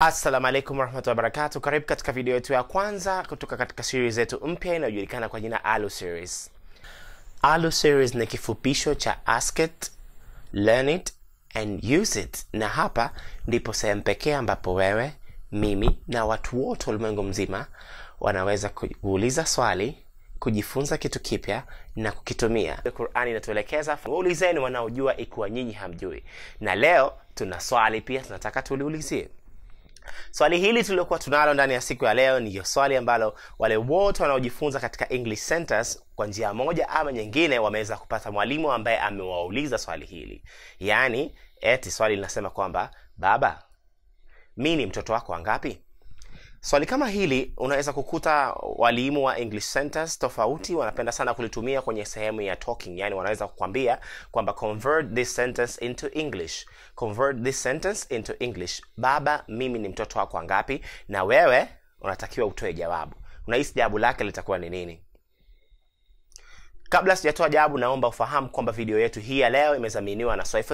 Assalamu alaikum warahmatullahi wabarakatuh. Karibu katika video yetu ya kwanza kutoka katika series yetu mpya inayojulikana kwa jina ALU series. ALU series ni kifupisho cha Ask It, Learn It and Use It. Na hapa ndipo sehemu pekee ambapo wewe, mimi na watu wote ulimwengu mzima wanaweza kuuliza swali, kujifunza kitu kipya na kukitumia. Qur'ani inatuelekeza waulizeni wanaojua ikiwa nyinyi hamjui. Na leo tuna swali pia tunataka tuliulizie. Swali hili tuliokuwa tunalo ndani ya siku ya leo ni swali ambalo wale wote wanaojifunza katika English Centers kwa njia moja ama nyingine wameweza kupata mwalimu ambaye amewauliza swali hili. Yaani eti swali linasema kwamba baba, mimi ni mtoto wako wangapi? Swali kama hili unaweza kukuta walimu wa English Centers tofauti wanapenda sana kulitumia kwenye sehemu ya talking. Yani wanaweza kukwambia kwamba convert this sentence into English. Convert this sentence into English. Baba, mimi ni mtoto wako wangapi? Na wewe unatakiwa utoe jawabu. Unahisi jawabu lake litakuwa ni nini? Kabla sijatoa jawabu, naomba ufahamu kwamba video yetu hii ya leo imezaminiwa na Swali.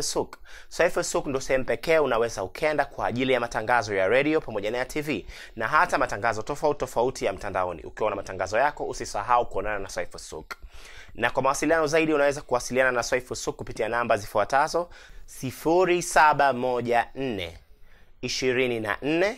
Swali ndio sehemu pekee unaweza ukenda kwa ajili ya matangazo ya radio pamoja na ya TV na hata matangazo tofauti ya mtandaoni. Ukiwa na matangazo yako usisahau kuonana na Swali. Na kwa mawasiliano zaidi unaweza kuwasiliana na Swali kupitia namba zifuatazo: 0714 24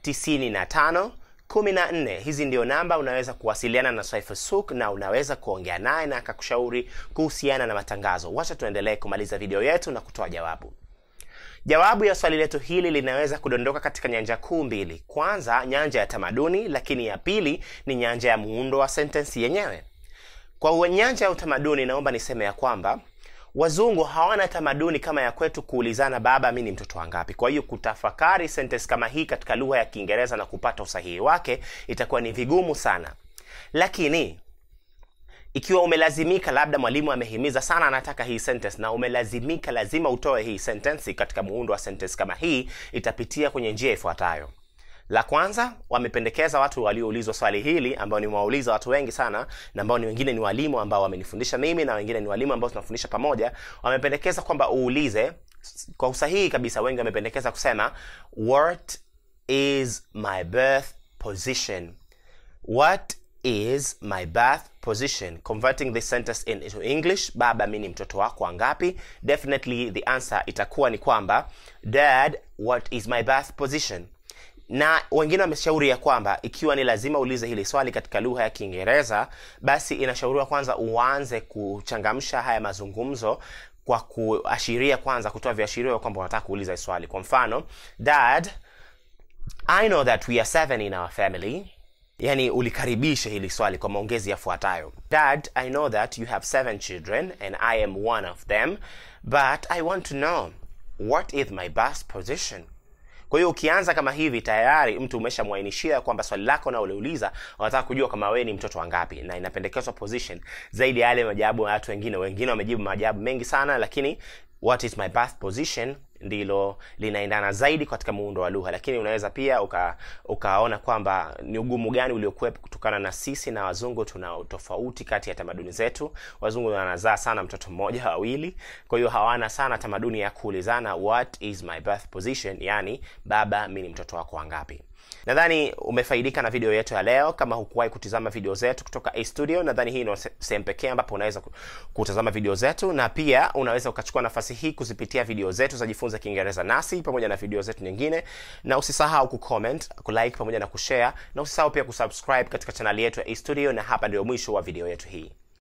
95 14. Hizi ndio namba unaweza kuwasiliana na Swali na unaweza kuongea naye na akakushauri kuhusiana na matangazo. Wacha tuendelee kumaliza video yetu na kutoa jawabu. Jawabu ya swali letu hili linaweza kudondoka katika nyanja kuu mbili. Kwanza, nyanja ya tamaduni, lakini ya pili ni nyanja ya muundo wa sentensi yenyewe. Kwa nyanja ya utamaduni, naomba niseme ya kwamba wazungu hawana tamaduni kama ya kwetu kuulizana baba, mimi ni mtoto wangapi. Kwa hiyo kutafakari sentence kama hii katika lugha ya Kiingereza na kupata usahihi wake itakuwa ni vigumu sana. Lakini ikiwa umelazimika, labda mwalimu amehimiza sana anataka hii sentence na umelazimika lazima utoe hii sentence katika muundo wa sentence kama hii, itapitia kwenye njia ifuatayo. La kwanza, wamependekeza watu walioulizwa swali hili ambao ni wauliza watu wengi sana na ambao ni wengine ni walimu ambao wamenifundisha mimi na wengine ni walimu ambao tunafundisha pamoja, wamependekeza kwamba uulize kwa usahihi kabisa. Wengi wamependekeza kusema what is my birth position? What is my birth position? Converting this sentence into English, baba, mimi ni mtoto wako wangapi? Definitely the answer itakuwa ni kwamba dad, what is my birth position? Na wengine wameshauri ya kwamba ikiwa ni lazima uulize hili swali katika lugha ya Kiingereza, basi inashauriwa kwanza uanze kuchangamsha haya mazungumzo kwa kuashiria kwanza, kutoa viashirio kwamba unataka kuuliza swali. Kwa mfano, dad, I know that we are 7 in our family. Yani ulikaribisha hili swali kwa maongezi yafuatayo. Dad, I know that you have 7 children and I am one of them, but I want to know what is my birth position? Kwa hiyo ukianza kama hivi tayari mtu umeshamuainishia kwamba swali lako na uliuliza unataka kujua kama wewe ni mtoto wangapi, na inapendekezwa position zaidi ya yale majawabu ya watu wengine. Wengine wamejibu majawabu mengi sana, lakini what is my birth position ndilo linaendana zaidi katika muundo wa lugha. Lakini unaweza pia ukaona kwamba ni ugumu gani uliokuwepo kutokana na sisi na wazungu tuna tofauti kati ya tamaduni zetu. Wazungu wanazaa sana mtoto mmoja wawili, kwa hiyo hawana sana tamaduni ya kuulizana what is my birth position, yani baba, mimi ni mtoto wako wangapi. Nadhani umefaidika na video yetu ya leo. Kama hukuwahi kutizama video zetu kutoka A Studio, nadhani hii ndio sehemu pekee ambapo unaweza kutazama video zetu, na pia unaweza ukachukua nafasi hii kuzipitia video zetu za Jifunza Kiingereza nasi pamoja na video zetu nyingine. Na usisahau kucomment, kulike pamoja na kushare, na usisahau pia kusubscribe katika channel yetu ya A Studio. Na hapa ndio mwisho wa video yetu hii.